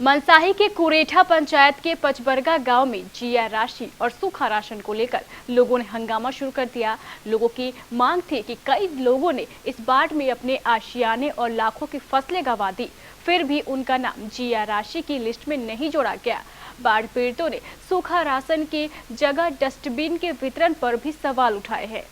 मनसाही के कुरेठा पंचायत के पचबरगा गांव में जिया राशि और सूखा राशन को लेकर लोगों ने हंगामा शुरू कर दिया। लोगों की मांग थी कि कई लोगों ने इस बाढ़ में अपने आशियाने और लाखों की फसलें गंवा दी, फिर भी उनका नाम जिया राशि की लिस्ट में नहीं जोड़ा गया। बाढ़ पीड़ितों ने सूखा राशन की जगह डस्टबिन के वितरण पर भी सवाल उठाए हैं।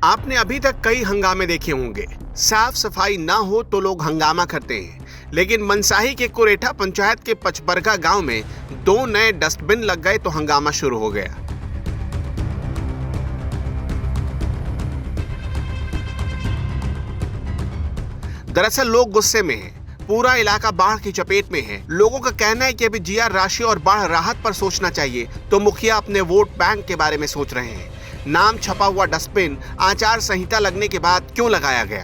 आपने अभी तक कई हंगामे देखे होंगे। साफ सफाई ना हो तो लोग हंगामा करते हैं, लेकिन मनसाही के कुरेठा पंचायत के पचबरगा गांव में 2 नए डस्टबिन लग गए तो हंगामा शुरू हो गया। दरअसल लोग गुस्से में हैं। पूरा इलाका बाढ़ की चपेट में है। लोगों का कहना है कि अभी जिया राशि और बाढ़ राहत पर सोचना चाहिए, तो मुखिया अपने वोट बैंक के बारे में सोच रहे हैं। नाम छपा हुआ डस्टबिन आचार संहिता लगने के बाद क्यों लगाया गया?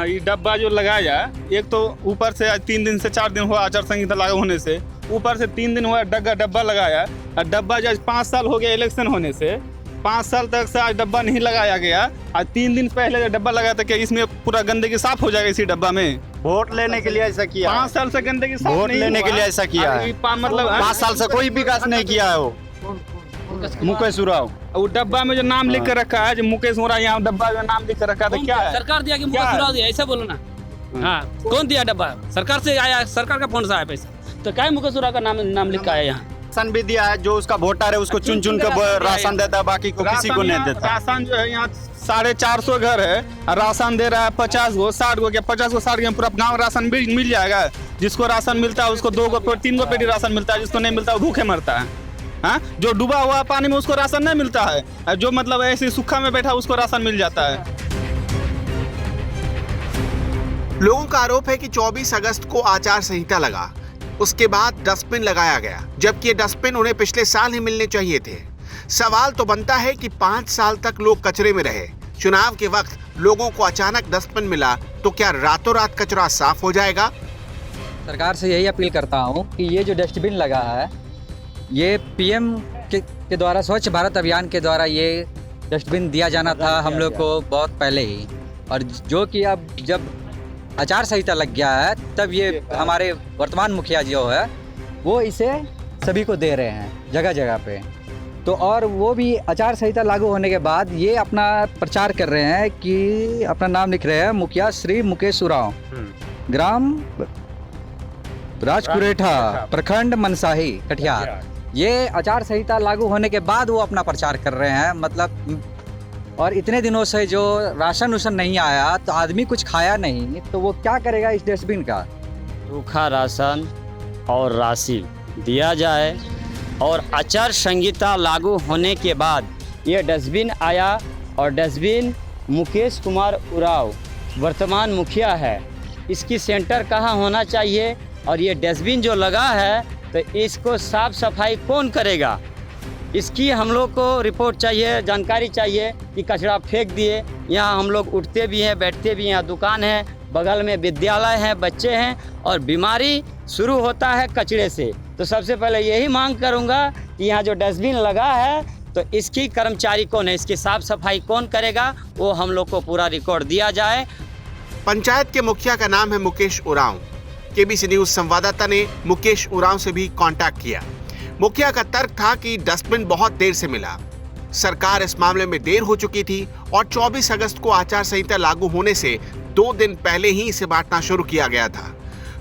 ये डब्बा जो लगाया, एक तो ऊपर से 3 दिन से 4 दिन हुआ आचार संहिता लागू होने से, ऊपर से 3 दिन हुआ डब्बा लगाया। और डब्बा जो 5 साल हो गया इलेक्शन होने से, 5 साल तक से आज डब्बा नहीं लगाया गया। आज 3 दिन पहले जो डब्बा लगाया था, क्या इसमें पूरा गंदगी साफ हो जाएगा इसी डब्बा में? वोट लेने के लिए ऐसा किया। 5 साल से गंदगी साफ वोट नहीं लेने हुआ। के लिए ऐसा किया है। मतलब 5 साल से कोई विकास नहीं किया है वो मुकेश उरांव। वो डब्बा में जो नाम लिख कर रखा है, जो मुकेश उरांव, यहाँ डब्बा में नाम लिख कर रखा था, क्या है? सरकार दिया कि मुकेश उरांव दिया, ऐसा बोलो ना। हाँ, कौन दिया डब्बा? सरकार से आया, सरकार का फंड से आया पैसा, तो क्या है मुकेश उरांव का नाम लिखा है यहाँ? राशन भी दिया है, जो उसका वोटर है उसको चुन चुन कर राशन देता है, बाकी को किसी को नहीं देता। राशन जो है यहाँ 450 घर है, राशन दे रहा है 50 गो 60 गो, क्या 50 गो 60 गो पूरा गाँव राशन मिल जाएगा? जिसको राशन मिलता है उसको 2 गो 3 गो पेटी राशन मिलता है, जिसको नहीं मिलता वो भूखे मरता है। हाँ, जो डूबा हुआ पानी में उसको राशन नहीं मिलता है, जो मतलब ऐसे सूखा में बैठा उसको राशन मिल जाता है। लोगों का आरोप है कि 24 अगस्त को आचार संहिता लगा, उसके बाद डस्टबिन लगाया गया, जबकि ये डस्टबिन उन्हें पिछले साल ही मिलने चाहिए थे। सवाल तो बनता है कि 5 साल तक लोग कचरे में रहे, चुनाव के वक्त लोगों को अचानक डस्टबिन मिला तो क्या रातों रात कचरा साफ हो जाएगा? सरकार से यही अपील करता हूँ कि ये जो डस्टबिन लगा है, ये पीएम के द्वारा स्वच्छ भारत अभियान के द्वारा ये डस्टबिन दिया जाना था हम लोग को बहुत पहले ही, और जो कि अब जब आचार संहिता लग गया है तब ये हमारे वर्तमान मुखिया जो है वो इसे सभी को दे रहे हैं जगह जगह पे। तो और वो भी आचार संहिता लागू होने के बाद ये अपना प्रचार कर रहे हैं कि अपना नाम लिख रहे हैं मुखिया श्री मुकेश उरांव, ग्राम राजकुरेठा, प्रखंड मनसाही, कटिहार। ये आचार संहिता लागू होने के बाद वो अपना प्रचार कर रहे हैं, मतलब। और इतने दिनों से जो राशन उशन नहीं आया तो आदमी कुछ खाया नहीं, तो वो क्या करेगा इस डस्टबिन का? सूखा राशन और राशि दिया जाए, और आचार संहिता लागू होने के बाद ये डस्टबिन आया, और डस्टबिन मुकेश कुमार उरांव वर्तमान मुखिया है, इसकी सेंटर कहाँ होना चाहिए? और ये डस्टबिन जो लगा है तो इसको साफ सफाई कौन करेगा? इसकी हम लोग को रिपोर्ट चाहिए, जानकारी चाहिए कि कचरा फेंक दिए। यहाँ हम लोग उठते भी हैं, बैठते भी हैं, यहाँ दुकान है, बगल में विद्यालय है, बच्चे हैं, और बीमारी शुरू होता है कचरे से। तो सबसे पहले यही मांग करूँगा कि यहाँ जो डस्टबिन लगा है तो इसकी कर्मचारी कौन है, इसकी साफ सफाई कौन करेगा, वो हम लोग को पूरा रिकॉर्ड दिया जाए। पंचायत के मुखिया का नाम है मुकेश उरांव। केबीसी न्यूज संवाददाता ने मुकेश उरांव से भी कांटेक्ट किया। मुखिया का तर्क था कि डस्टबिन बहुत देर से मिला, सरकार इस मामले में देर हो चुकी थी, और 24 अगस्त को आचार संहिता लागू होने से 2 दिन पहले ही इसे बांटना शुरू किया गया था।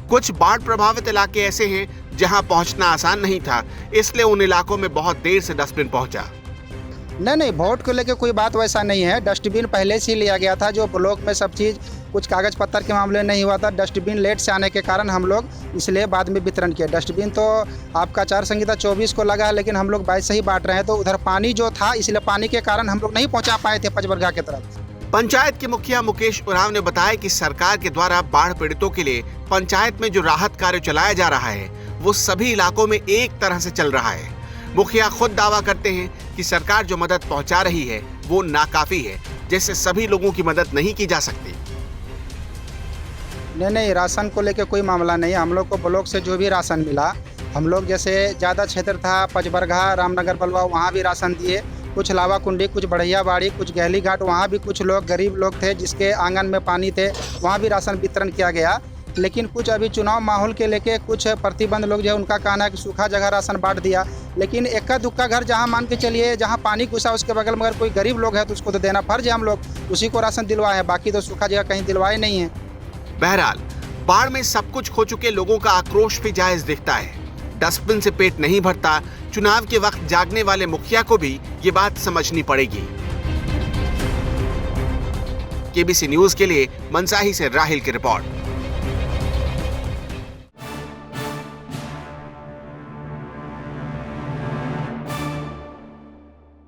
कुछ बाढ़ प्रभावित इलाके ऐसे हैं जहां पहुंचना आसान नहीं था, इसलिए उन इलाकों में बहुत देर से डस्टबिन पहुंचा। नहीं, वोट को लेकर कोई बात वैसा नहीं है। डस्टबिन पहले से ही लिया गया था, जो ब्लॉक में सब चीज़ कुछ कागज़ पत्तर के मामले नहीं हुआ था। डस्टबिन लेट से आने के कारण हम लोग इसलिए बाद में वितरण किया। डस्टबिन तो आपका आचार संहिता 24 को लगा है, लेकिन हम लोग 22 से ही बांट रहे हैं, तो उधर पानी जो था इसलिए पानी के कारण हम लोग नहीं पहुँचा पाए थे पचबरगा की तरफ। पंचायत के मुखिया मुकेश उरांव ने बताया कि सरकार के द्वारा बाढ़ पीड़ितों के लिए पंचायत में जो राहत कार्य चलाया जा रहा है वो सभी इलाकों में एक तरह से चल रहा है। मुखिया खुद दावा करते हैं कि सरकार जो मदद पहुंचा रही है वो नाकाफी है, जिससे सभी लोगों की मदद नहीं की जा सकती। नहीं, राशन को लेकर कोई मामला नहीं। हम लोग को ब्लॉक से जो भी राशन मिला, हम लोग जैसे ज़्यादा क्षेत्र था पचबरगा, रामनगर, बलवा, वहाँ भी राशन दिए। कुछ लावा कुंडी, कुछ बढ़िया बाड़ी, कुछ गहली घाट, वहाँ भी कुछ लोग गरीब लोग थे जिसके आंगन में पानी थे, वहाँ भी राशन वितरण किया गया। लेकिन कुछ अभी चुनाव माहौल के लेके कुछ प्रतिबंध लोग जो है उनका कहना है कि सूखा जगह राशन बांट दिया। लेकिन इक्का दुक्का घर जहाँ मान के चलिए जहाँ पानी घुसा उसके बगल में अगर कोई गरीब लोग है तो उसको तो देना फर्ज है, हम लोग उसी को राशन दिलवाए हैं, बाकी तो सूखा जगह कहीं दिलवाए नहीं है। बहरहाल बाढ़ में सब कुछ खो चुके लोगों का आक्रोश भी जायज दिखता है। डस्टबिन से पेट नहीं भरता, चुनाव के वक्त जागने वाले मुखिया को भी ये बात समझनी पड़ेगी। केबीसी न्यूज के लिए मनसाही से राहिल की रिपोर्ट।